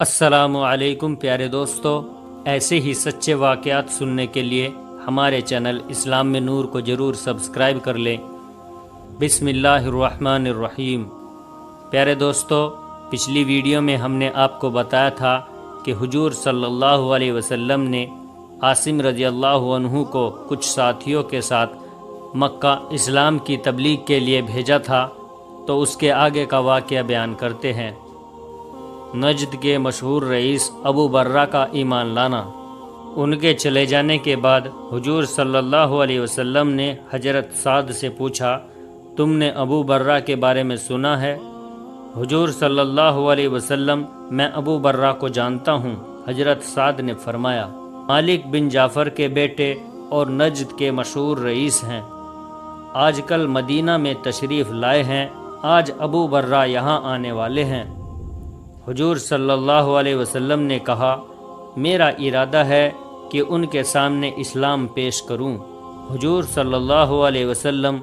السلام علیکم پیارے دوستو، ایسے ہی سچے واقعات سننے کے لیے ہمارے چینل اسلام میں نور کو ضرور سبسکرائب کر لیں۔ بسم اللہ الرحمن الرحیم۔ پیارے دوستو، پچھلی ویڈیو میں ہم نے آپ کو بتایا تھا کہ حضور صلی اللہ علیہ وسلم نے عاصم رضی اللہ عنہ کو کچھ ساتھیوں کے ساتھ مکہ اسلام کی تبلیغ کے لیے بھیجا تھا، تو اس کے آگے کا واقعہ بیان کرتے ہیں۔ نجد کے مشہور رئیس ابو برہ کا ایمان لانا۔ ان کے چلے جانے کے بعد حضور صلی اللہ علیہ وسلم نے حضرت سعد سے پوچھا، تم نے ابو برہ کے بارے میں سنا ہے؟ حضور صلی اللہ علیہ وسلم، میں ابو برہ کو جانتا ہوں۔ حضرت سعد نے فرمایا، مالک بن جعفر کے بیٹے اور نجد کے مشہور رئیس ہیں، آج کل مدینہ میں تشریف لائے ہیں، آج ابو برہ یہاں آنے والے ہیں۔ حضور صلی اللہ علیہ وسلم نے کہا، میرا ارادہ ہے کہ ان کے سامنے اسلام پیش کروں۔ حضور صلی اللہ علیہ وسلم،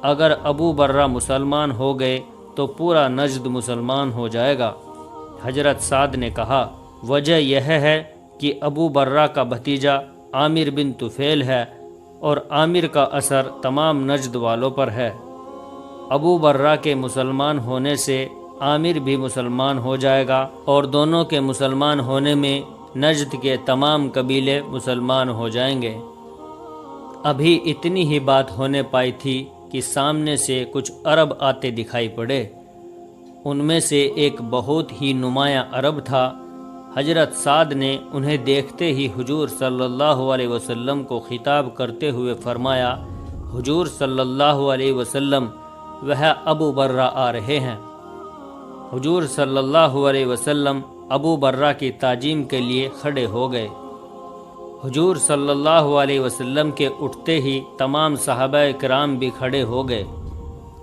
اگر ابو برہ مسلمان ہو گئے تو پورا نجد مسلمان ہو جائے گا۔ حضرت سعد نے کہا، وجہ یہ ہے کہ ابو برہ کا بھتیجا عامر بن طفیل ہے اور عامر کا اثر تمام نجد والوں پر ہے۔ ابو برہ کے مسلمان ہونے سے عامر بھی مسلمان ہو جائے گا اور دونوں کے مسلمان ہونے میں نجد کے تمام قبیلے مسلمان ہو جائیں گے۔ ابھی اتنی ہی بات ہونے پائی تھی کہ سامنے سے کچھ عرب آتے دکھائی پڑے۔ ان میں سے ایک بہت ہی نمایاں عرب تھا۔ حضرت سعد نے انہیں دیکھتے ہی حضور صلی اللہ علیہ وسلم کو خطاب کرتے ہوئے فرمایا، حضور صلی اللہ علیہ وسلم، وہ ابو برہ آ رہے ہیں۔ حضور صلی اللہ علیہ وسلم ابو برہ کی تعظیم کے لیے کھڑے ہو گئے۔ حضور صلی اللہ علیہ وسلم کے اٹھتے ہی تمام صحابہ کرام بھی کھڑے ہو گئے۔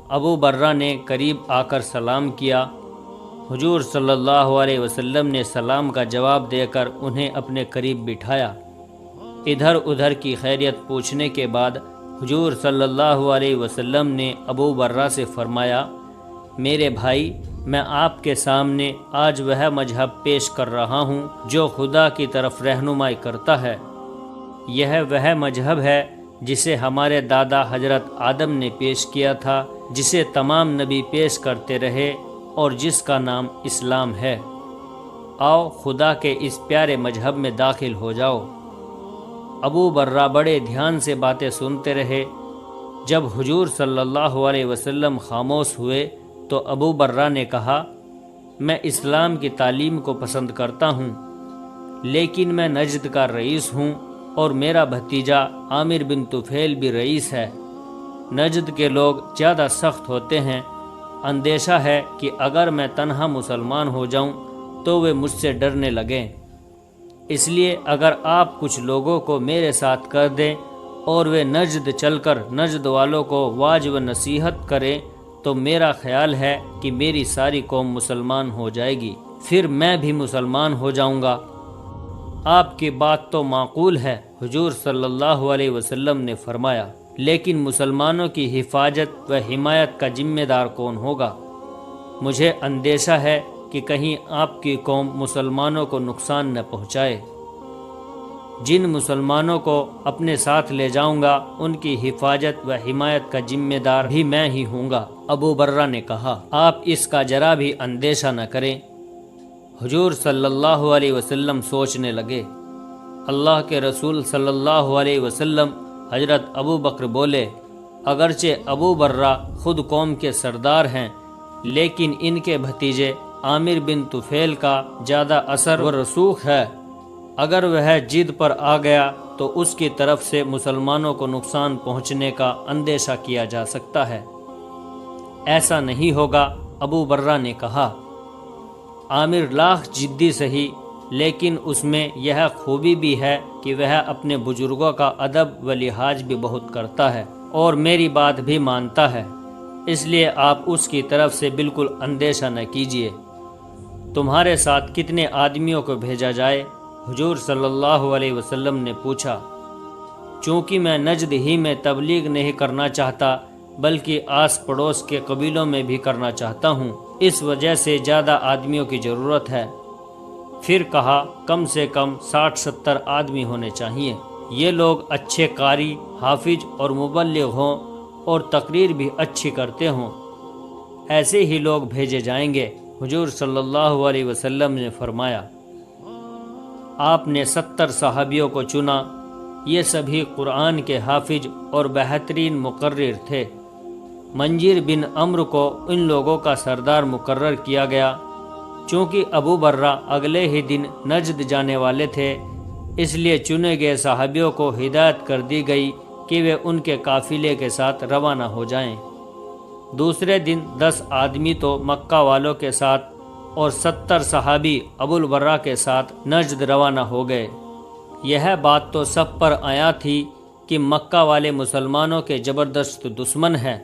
ابو برہ نے قریب آ کر سلام کیا۔ حضور صلی اللہ علیہ وسلم نے سلام کا جواب دے کر انہیں اپنے قریب بٹھایا۔ ادھر ادھر کی خیریت پوچھنے کے بعد حضور صلی اللہ علیہ وسلم نے ابو برہ سے فرمایا، میرے بھائی، میں آپ کے سامنے آج وہ مذہب پیش کر رہا ہوں جو خدا کی طرف رہنمائی کرتا ہے۔ یہ وہ مذہب ہے جسے ہمارے دادا حضرت آدم نے پیش کیا تھا، جسے تمام نبی پیش کرتے رہے اور جس کا نام اسلام ہے۔ آؤ خدا کے اس پیارے مذہب میں داخل ہو جاؤ۔ ابو برہ بڑے دھیان سے باتیں سنتے رہے۔ جب حضور صلی اللہ علیہ وسلم خاموش ہوئے تو ابو برہ نے کہا، میں اسلام کی تعلیم کو پسند کرتا ہوں، لیکن میں نجد کا رئیس ہوں اور میرا بھتیجا عامر بن طفیل بھی رئیس ہے۔ نجد کے لوگ زیادہ سخت ہوتے ہیں، اندیشہ ہے کہ اگر میں تنہا مسلمان ہو جاؤں تو وہ مجھ سے ڈرنے لگیں، اس لیے اگر آپ کچھ لوگوں کو میرے ساتھ کر دیں اور وہ نجد چل کر نجد والوں کو واعظ و نصیحت کریں تو میرا خیال ہے کہ میری ساری قوم مسلمان ہو جائے گی، پھر میں بھی مسلمان ہو جاؤں گا۔ آپ کی بات تو معقول ہے، حضور صلی اللہ علیہ وسلم نے فرمایا، لیکن مسلمانوں کی حفاظت و حمایت کا ذمہ دار کون ہوگا؟ مجھے اندیشہ ہے کہ کہیں آپ کی قوم مسلمانوں کو نقصان نہ پہنچائے۔ جن مسلمانوں کو اپنے ساتھ لے جاؤں گا ان کی حفاظت و حمایت کا ذمہ دار بھی میں ہی ہوں گا۔ ابو برہ نے کہا، آپ اس کا ذرا بھی اندیشہ نہ کریں۔ حضور صلی اللہ علیہ وسلم سوچنے لگے۔ اللہ کے رسول صلی اللہ علیہ وسلم حضرت ابو بکر بولے، اگرچہ ابو برہ خود قوم کے سردار ہیں، لیکن ان کے بھتیجے عامر بن طفیل کا زیادہ اثر و رسوخ ہے، اگر وہ ضد پر آ گیا تو اس کی طرف سے مسلمانوں کو نقصان پہنچنے کا اندیشہ کیا جا سکتا ہے۔ ایسا نہیں ہوگا، ابو برہ نے کہا۔ عامر لاکھ جدی سہی، لیکن اس میں یہ خوبی بھی ہے کہ وہ اپنے بزرگوں کا ادب و لحاظ بھی بہت کرتا ہے اور میری بات بھی مانتا ہے، اس لیے آپ اس کی طرف سے بالکل اندیشہ نہ کیجیے۔ تمہارے ساتھ کتنے آدمیوں کو بھیجا جائے؟ حضور صلی اللہ علیہ وسلم نے پوچھا۔ چونکہ میں نجد ہی میں تبلیغ نہیں کرنا چاہتا بلکہ آس پڑوس کے قبیلوں میں بھی کرنا چاہتا ہوں، اس وجہ سے زیادہ آدمیوں کی ضرورت ہے۔ پھر کہا کم سے کم 60-70 آدمی ہونے چاہیے، یہ لوگ اچھے قاری، حافظ اور مبلغ ہوں اور تقریر بھی اچھی کرتے ہوں، ایسے ہی لوگ بھیجے جائیں گے۔ حضور صلی اللہ علیہ وسلم نے فرمایا، آپ نے 70 صحابیوں کو چنا، یہ سبھی قرآن کے حافظ اور بہترین مقرر تھے۔ منجیر بن عمرو کو ان لوگوں کا سردار مقرر کیا گیا۔ چونکہ ابو برہ اگلے ہی دن نجد جانے والے تھے، اس لیے چنے گئے صحابیوں کو ہدایت کر دی گئی کہ وہ ان کے قافلے کے ساتھ روانہ ہو جائیں۔ دوسرے دن 10 آدمی تو مکہ والوں کے ساتھ اور 70 صحابی ابو البرہ کے ساتھ نجد روانہ ہو گئے۔ یہ بات تو سب پر آیا تھی کہ مکہ والے مسلمانوں کے زبردست دشمن ہیں۔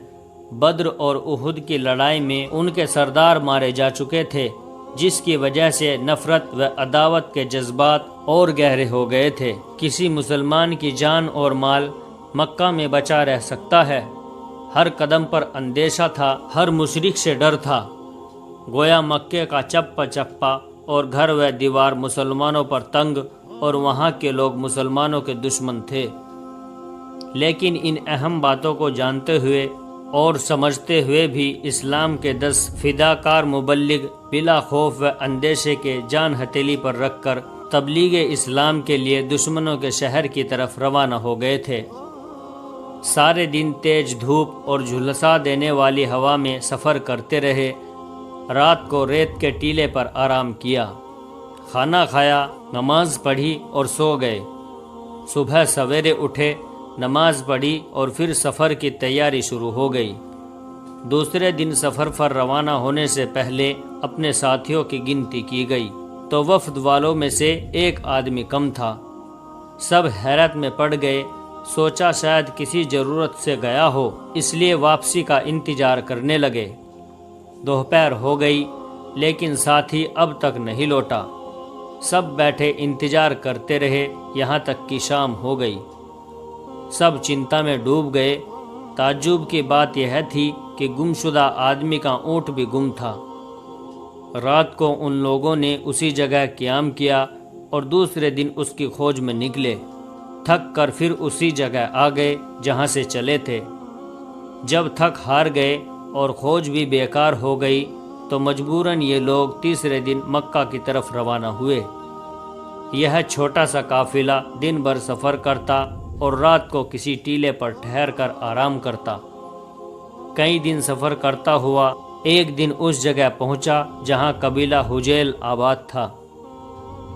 بدر اور احد کی لڑائی میں ان کے سردار مارے جا چکے تھے، جس کی وجہ سے نفرت و عداوت کے جذبات اور گہرے ہو گئے تھے۔ کسی مسلمان کی جان اور مال مکہ میں بچا رہ سکتا ہے؟ ہر قدم پر اندیشہ تھا، ہر مشرک سے ڈر تھا، گویا مکے کا چپا چپا اور گھر و دیوار مسلمانوں پر تنگ اور وہاں کے لوگ مسلمانوں کے دشمن تھے۔ لیکن ان اہم باتوں کو جانتے ہوئے اور سمجھتے ہوئے بھی اسلام کے 10 فداکار مبلغ بلا خوف و اندیشے کے جان ہتھیلی پر رکھ کر تبلیغ اسلام کے لیے دشمنوں کے شہر کی طرف روانہ ہو گئے تھے۔ سارے دن تیز دھوپ اور جھلسا دینے والی ہوا میں سفر کرتے رہے، رات کو ریت کے ٹیلے پر آرام کیا، کھانا کھایا، نماز پڑھی اور سو گئے۔ صبح سویرے اٹھے، نماز پڑھی اور پھر سفر کی تیاری شروع ہو گئی۔ دوسرے دن سفر پر روانہ ہونے سے پہلے اپنے ساتھیوں کی گنتی کی گئی تو وفد والوں میں سے ایک آدمی کم تھا۔ سب حیرت میں پڑ گئے، سوچا شاید کسی ضرورت سے گیا ہو، اس لیے واپسی کا انتظار کرنے لگے۔ دوپہر ہو گئی لیکن ساتھی اب تک نہیں لوٹا۔ سب بیٹھے انتظار کرتے رہے، یہاں تک کہ شام ہو گئی۔ سب چنتا میں ڈوب گئے۔ تعجب کی بات یہ تھی کہ گمشدہ آدمی کا اونٹ بھی گم تھا۔ رات کو ان لوگوں نے اسی جگہ قیام کیا اور دوسرے دن اس کی کھوج میں نکلے۔ تھک کر پھر اسی جگہ آ گئے جہاں سے چلے تھے۔ جب تھک ہار گئے اور کھوج بھی بیکار ہو گئی تو مجبوراً یہ لوگ تیسرے دن مکہ کی طرف روانہ ہوئے۔ یہ چھوٹا سا قافلہ دن بھر سفر کرتا اور رات کو کسی ٹیلے پر ٹھہر کر آرام کرتا۔ کئی دن سفر کرتا ہوا ایک دن اس جگہ پہنچا جہاں قبیلہ حجیل آباد تھا۔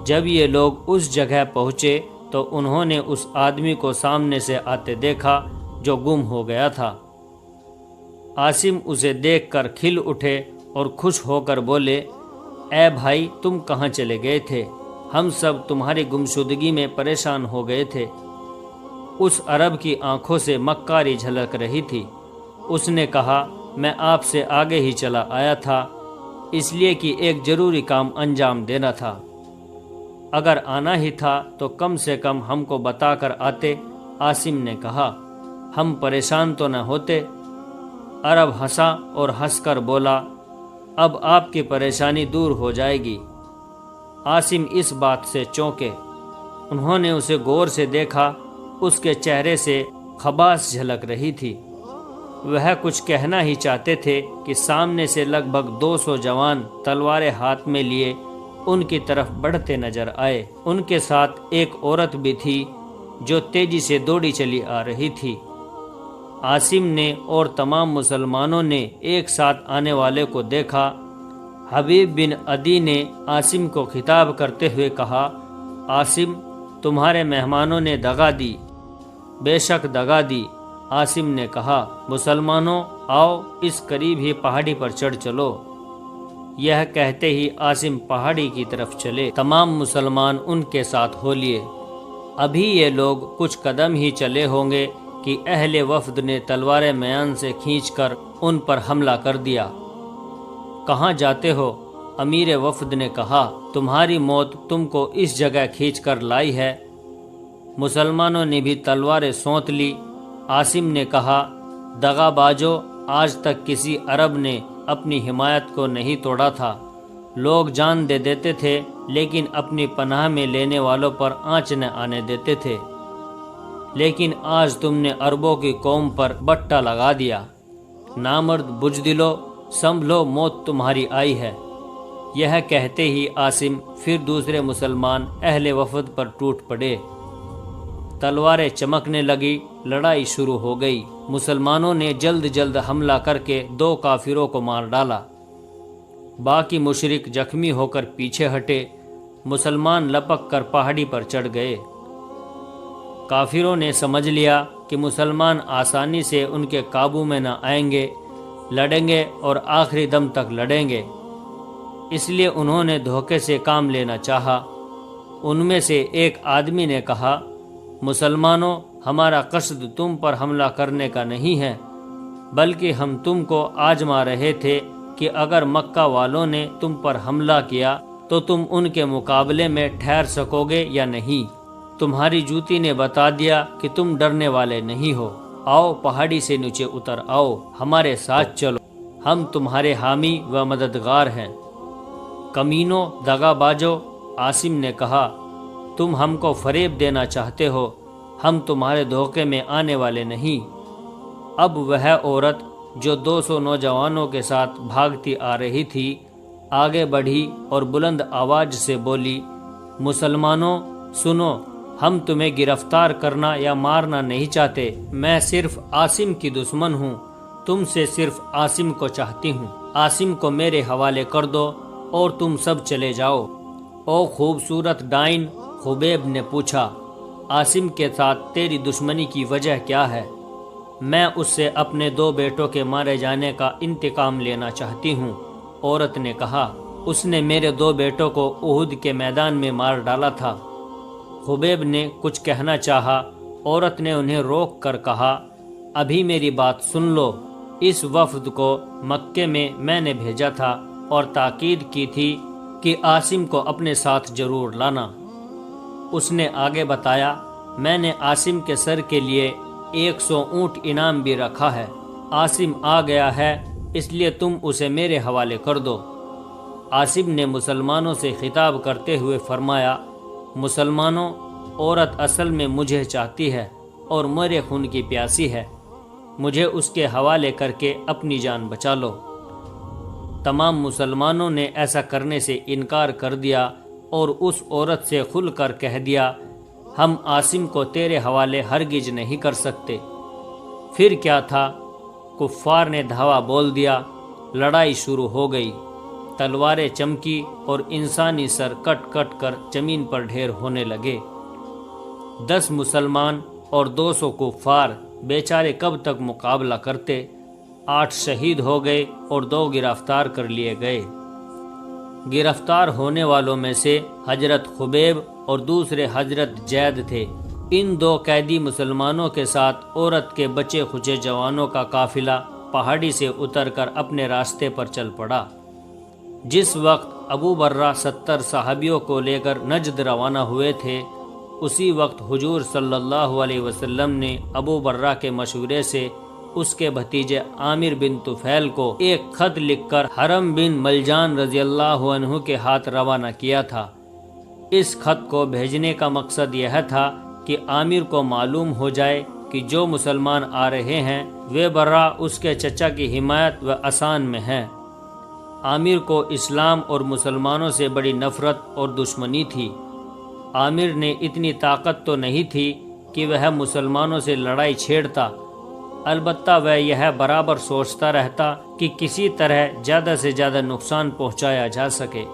جب یہ لوگ اس جگہ پہنچے تو انہوں نے اس آدمی کو سامنے سے آتے دیکھا جو گم ہو گیا تھا۔ عاصم اسے دیکھ کر کھل اٹھے اور خوش ہو کر بولے، اے بھائی، تم کہاں چلے گئے تھے؟ ہم سب تمہاری گمشدگی میں پریشان ہو گئے تھے۔ اس عرب کی آنکھوں سے مکاری جھلک رہی تھی۔ اس نے کہا، میں آپ سے آگے ہی چلا آیا تھا، اس لیے کہ ایک ضروری کام انجام دینا تھا۔ اگر آنا ہی تھا تو کم سے کم ہم کو بتا کر آتے۔ عاصم نے کہا، ہم پریشان تو نہ ہوتے؟ عرب ہنسا اور ہنس کر بولا، اب آپ کی پریشانی دور ہو جائے گی۔ عاصم اس بات سے چونکے۔ انہوں نے اسے غور سے دیکھا، اس کے چہرے سے خباث جھلک رہی تھی۔ وہ کچھ کہنا ہی چاہتے تھے کہ سامنے سے لگ بھگ 200 جوان تلواریں ہاتھ میں لیے ان کی طرف بڑھتے نظر آئے۔ ان کے ساتھ ایک عورت بھی تھی جو تیزی سے دوڑی چلی آ رہی تھی۔ عاصم نے اور تمام مسلمانوں نے ایک ساتھ آنے والے کو دیکھا۔ حبیب بن عدی نے عاصم کو خطاب کرتے ہوئے کہا، عاصم، تمہارے مہمانوں نے دغا دی۔ بے شک دغا دی۔ عاصم نے کہا، مسلمانوں، آؤ اس قریب ہی پہاڑی پر چڑھ چلو۔ یہ کہتے ہی عاصم پہاڑی کی طرف چلے۔ تمام مسلمان ان کے ساتھ ہو لیے۔ ابھی یہ لوگ کچھ قدم ہی چلے ہوں گے کہ اہل وفد نے تلواریں میان سے کھینچ کر ان پر حملہ کر دیا۔ کہاں جاتے ہو؟ امیر وفد نے کہا، تمہاری موت تم کو اس جگہ کھینچ کر لائی ہے۔ مسلمانوں نے بھی تلواریں سونت لی۔ عاصم نے کہا، دغا بازو، آج تک کسی عرب نے اپنی حمایت کو نہیں توڑا تھا، لوگ جان دے دیتے تھے لیکن اپنی پناہ میں لینے والوں پر آنچ نہ آنے دیتے تھے، لیکن آج تم نے عربوں کی قوم پر بٹا لگا دیا۔ نامرد بزدلو، سنبھلو، موت تمہاری آئی ہے۔ یہ کہتے ہی عاصم پھر دوسرے مسلمان اہل وفد پر ٹوٹ پڑے۔ تلواریں چمکنے لگی، لڑائی شروع ہو گئی۔ مسلمانوں نے جلد جلد حملہ کر کے 2 کافروں کو مار ڈالا۔ باقی مشرک زخمی ہو کر پیچھے ہٹے۔ مسلمان لپک کر پہاڑی پر چڑھ گئے۔ کافروں نے سمجھ لیا کہ مسلمان آسانی سے ان کے قابو میں نہ آئیں گے، لڑیں گے اور آخری دم تک لڑیں گے، اس لیے انہوں نے دھوکے سے کام لینا چاہا۔ ان میں سے ایک آدمی نے کہا، مسلمانوں، ہمارا قصد تم پر حملہ کرنے کا نہیں ہے، بلکہ ہم تم کو آزما رہے تھے کہ اگر مکہ والوں نے تم پر حملہ کیا تو تم ان کے مقابلے میں ٹھہر سکو گے یا نہیں۔ تمہاری جوتی نے بتا دیا کہ تم ڈرنے والے نہیں ہو۔ آؤ، پہاڑی سے نیچے اتر آؤ، ہمارے ساتھ چلو، ہم تمہارے حامی و مددگار ہیں۔ کمینوں، دغا بازو، عاصم نے کہا، تم ہم کو فریب دینا چاہتے ہو، ہم تمہارے دھوکے میں آنے والے نہیں۔ اب وہ عورت جو 200 نوجوانوں کے ساتھ بھاگتی آ رہی تھی آگے بڑھی اور بلند آواز سے بولی، مسلمانوں سنو، ہم تمہیں گرفتار کرنا یا مارنا نہیں چاہتے، میں صرف عاصم کی دشمن ہوں، تم سے صرف عاصم کو چاہتی ہوں، عاصم کو میرے حوالے کر دو اور تم سب چلے جاؤ۔ او خوبصورت ڈائن، خبیب نے پوچھا، عاصم کے ساتھ تیری دشمنی کی وجہ کیا ہے؟ میں اس سے اپنے 2 بیٹوں کے مارے جانے کا انتقام لینا چاہتی ہوں۔ عورت نے کہا، اس نے میرے 2 بیٹوں کو احد کے میدان میں مار ڈالا تھا۔ خبیب نے کچھ کہنا چاہا، عورت نے انہیں روک کر کہا، ابھی میری بات سن لو، اس وفد کو مکے میں نے بھیجا تھا اور تاکید کی تھی کہ عاصم کو اپنے ساتھ ضرور لانا۔ اس نے آگے بتایا، میں نے عاصم کے سر کے لیے 100 اونٹ انعام بھی رکھا ہے۔ عاصم آ گیا ہے، اس لیے تم اسے میرے حوالے کر دو۔ عاصم نے مسلمانوں سے خطاب کرتے ہوئے فرمایا، مسلمانوں، عورت اصل میں مجھے چاہتی ہے اور میرے خون کی پیاسی ہے، مجھے اس کے حوالے کر کے اپنی جان بچا لو۔ تمام مسلمانوں نے ایسا کرنے سے انکار کر دیا اور اس عورت سے کھل کر کہہ دیا، ہم عاصم کو تیرے حوالے ہرگز نہیں کر سکتے۔ پھر کیا تھا، کفار نے دھاوا بول دیا، لڑائی شروع ہو گئی، تلواریں چمکی اور انسانی سر کٹ کٹ کر زمین پر ڈھیر ہونے لگے۔ 10 مسلمان اور 200 کفار بیچارے کب تک مقابلہ کرتے؟ 8 شہید ہو گئے اور 2 گرفتار کر لیے گئے۔ گرفتار ہونے والوں میں سے حضرت خبیب اور دوسرے حضرت زید تھے۔ ان 2 قیدی مسلمانوں کے ساتھ عورت کے بچے کھچے جوانوں کا قافلہ پہاڑی سے اتر کر اپنے راستے پر چل پڑا۔ جس وقت ابو برہ 70 صحابیوں کو لے کر نجد روانہ ہوئے تھے، اسی وقت حضور صلی اللہ علیہ وسلم نے ابو برہ کے مشورے سے اس کے بھتیجے عامر بن طفیل کو ایک خط لکھ کر حرم بن ملجان رضی اللہ عنہ کے ہاتھ روانہ کیا تھا۔ اس خط کو بھیجنے کا مقصد یہ تھا کہ عامر کو معلوم ہو جائے کہ جو مسلمان آ رہے ہیں وہ برہ اس کے چچا کی حمایت و احسان میں ہیں۔ عامر کو اسلام اور مسلمانوں سے بڑی نفرت اور دشمنی تھی۔ عامر نے اتنی طاقت تو نہیں تھی کہ وہ مسلمانوں سے لڑائی چھیڑتا، البتہ وہ یہ برابر سوچتا رہتا کہ کسی طرح زیادہ سے زیادہ نقصان پہنچایا جا سکے۔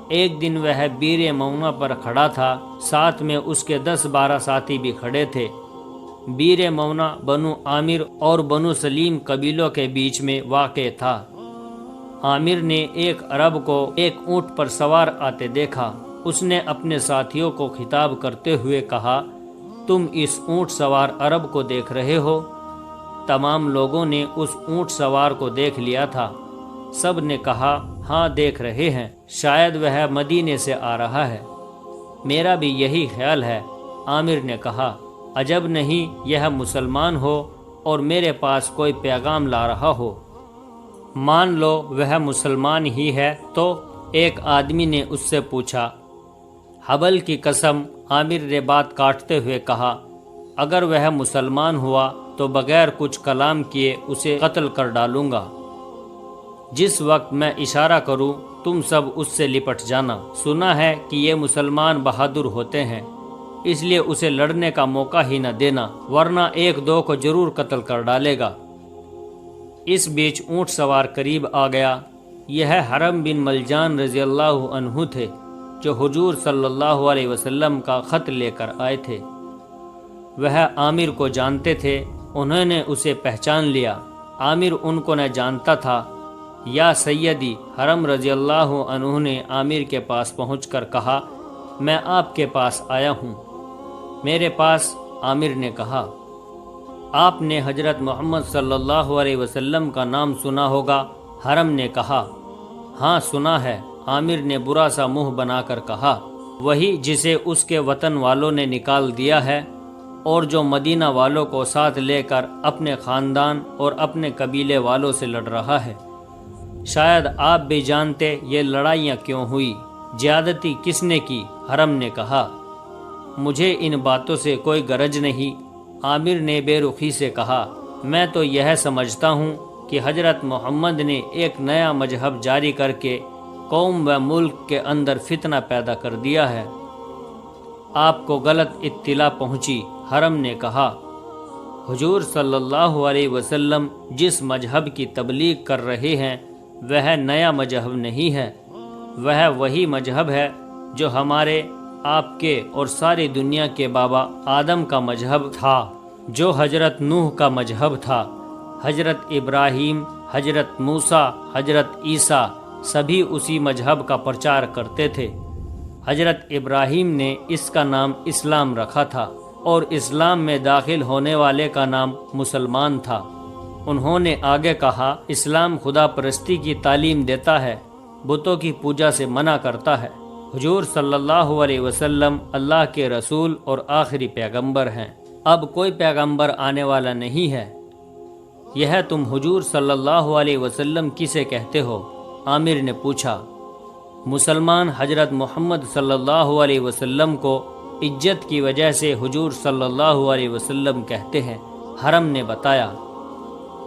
ایک دن وہ بیر مونا پر کھڑا تھا، ساتھ میں اس کے 10-12 ساتھی بھی کھڑے تھے۔ بیر مونا بنو عامر اور بنو سلیم قبیلوں کے بیچ میں واقع تھا۔ عامر نے ایک عرب کو ایک اونٹ پر سوار آتے دیکھا۔ اس نے اپنے ساتھیوں کو خطاب کرتے ہوئے کہا، تم اس اونٹ سوار عرب کو دیکھ رہے ہو؟ تمام لوگوں نے اس اونٹ سوار کو دیکھ لیا تھا۔ سب نے کہا، ہاں دیکھ رہے ہیں، شاید وہ مدینے سے آ رہا ہے۔ میرا بھی یہی خیال ہے، عامر نے کہا۔ عجب نہیں یہ مسلمان ہو اور میرے پاس کوئی پیغام لا رہا ہو۔ مان لو وہ مسلمان ہی ہے تو ایک آدمی نے اس سے پوچھا، حبل کی قسم، عامر نے بات کاٹتے ہوئے کہا، اگر وہ مسلمان ہوا تو بغیر کچھ کلام کیے اسے قتل کر ڈالوں گا۔ جس وقت میں اشارہ کروں تم سب اس سے لپٹ جانا۔ سنا ہے کہ یہ مسلمان بہادر ہوتے ہیں، اس لیے اسے لڑنے کا موقع ہی نہ دینا، ورنہ ایک دو کو ضرور قتل کر ڈالے گا۔ اس بیچ اونٹ سوار قریب آ گیا۔ یہ حرم بن ملجان رضی اللہ عنہ تھے، جو حضور صلی اللہ علیہ وسلم کا خط لے کر آئے تھے۔ وہ عامر کو جانتے تھے، انہوں نے اسے پہچان لیا۔ عامر ان کو نہ جانتا تھا۔ یا سیدی، حرم رضی اللہ عنہ نے عامر کے پاس پہنچ کر کہا، میں آپ کے پاس آیا ہوں۔ میرے پاس؟ عامر نے کہا، آپ نے حضرت محمد صلی اللہ علیہ وسلم کا نام سنا ہوگا۔ حرم نے کہا، ہاں سنا ہے۔ عامر نے برا سا منہ بنا کر کہا، وہی جسے اس کے وطن والوں نے نکال دیا ہے، اور جو مدینہ والوں کو ساتھ لے کر اپنے خاندان اور اپنے قبیلے والوں سے لڑ رہا ہے۔ شاید آپ بھی جانتے یہ لڑائیاں کیوں ہوئی، زیادتی کس نے کی؟ حرم نے کہا، مجھے ان باتوں سے کوئی غرض نہیں۔ عامر نے بے رخی سے کہا، میں تو یہ سمجھتا ہوں کہ حضرت محمد نے ایک نیا مذہب جاری کر کے قوم و ملک کے اندر فتنہ پیدا کر دیا ہے۔ آپ کو غلط اطلاع پہنچی۔ حرم نے کہا، حضور صلی اللہ علیہ وسلم جس مذہب کی تبلیغ کر رہے ہیں وہ نیا مذہب نہیں ہے، وہ وہی مذہب ہے جو ہمارے، آپ کے اور ساری دنیا کے بابا آدم کا مذہب تھا، جو حضرت نوح کا مذہب تھا۔ حضرت ابراہیم، حضرت موسیٰ، حضرت عیسیٰ سبھی اسی مذہب کا پرچار کرتے تھے۔ حضرت ابراہیم نے اس کا نام اسلام رکھا تھا، اور اسلام میں داخل ہونے والے کا نام مسلمان تھا۔ انہوں نے آگے کہا، اسلام خدا پرستی کی تعلیم دیتا ہے، بتوں کی پوجا سے منع کرتا ہے۔ حضور صلی اللہ علیہ وسلم اللہ کے رسول اور آخری پیغمبر ہیں، اب کوئی پیغمبر آنے والا نہیں ہے۔ یہ تم حضور صلی اللہ علیہ وسلم کسے کہتے ہو؟ عامر نے پوچھا۔ مسلمان حضرت محمد صلی اللہ علیہ وسلم کو عزت کی وجہ سے حضور صلی اللہ علیہ وسلم کہتے ہیں۔ حرم نے بتایا،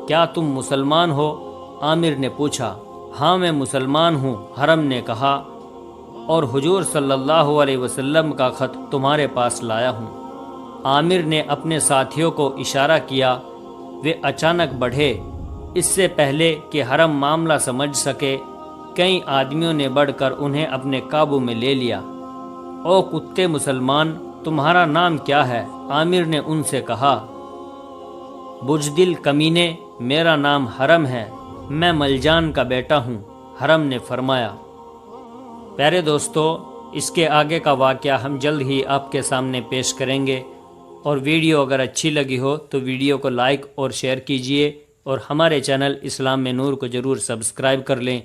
کیا تم مسلمان ہو؟ عامر نے پوچھا۔ ہاں میں مسلمان ہوں، حرم نے کہا، اور حضور صلی اللہ علیہ وسلم کا خط تمہارے پاس لایا ہوں۔ عامر نے اپنے ساتھیوں کو اشارہ کیا، وہ اچانک بڑھے۔ اس سے پہلے کہ حرم معاملہ سمجھ سکے، کئی آدمیوں نے بڑھ کر انہیں اپنے قابو میں لے لیا۔ او کتے مسلمان، تمہارا نام کیا ہے؟ عامر نے ان سے کہا۔ بزدل کمینے، میرا نام حرم ہے، میں ملجان کا بیٹا ہوں، حرم نے فرمایا۔ پیارے دوستو، اس کے آگے کا واقعہ ہم جلد ہی آپ کے سامنے پیش کریں گے، اور ویڈیو اگر اچھی لگی ہو تو ویڈیو کو لائک اور شیئر کیجئے، اور ہمارے چینل اسلام میں نور کو ضرور سبسکرائب کر لیں،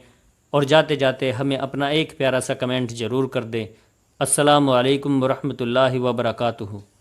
اور جاتے جاتے ہمیں اپنا ایک پیارا سا کمنٹ ضرور کر دیں۔ السلام علیکم ورحمۃ اللہ وبرکاتہ۔